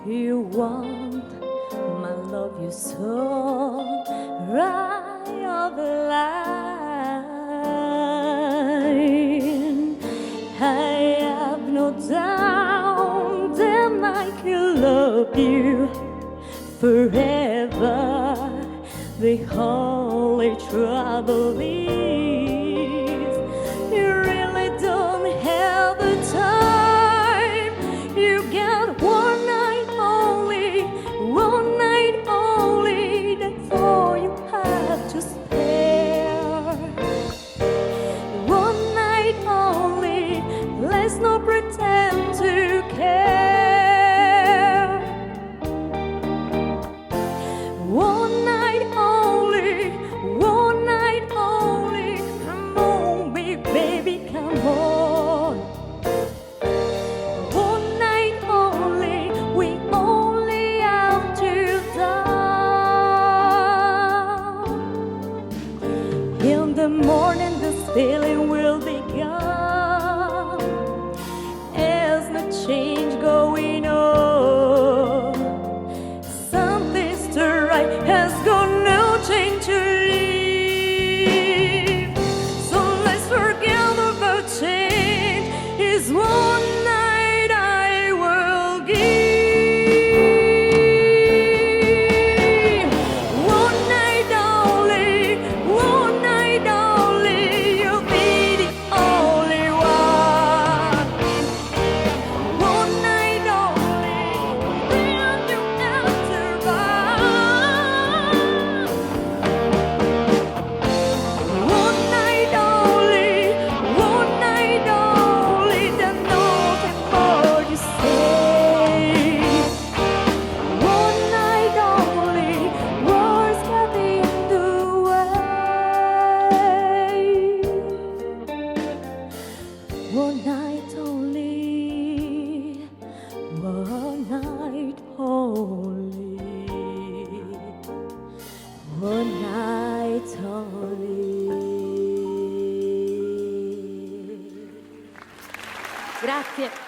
You want my love, you so right of the line. I have no doubt that I can love you forever. The only trouble is you really don't have the time. You got one night only, therefore you have to spare. One night only, let's not pretend to care. One night only, come on, baby, come on. One night only, we only have to die. In the morning, this feeling will be gone. There's no change going on. Something's to right, has got no change to leave. So let's forget about change. It's one night I will give. One night only, you'll be the only one. One night only, then you have to run. One night only, then nothing more to say. One night only, words get in the way. One night only, one night only, one night only. Grazie.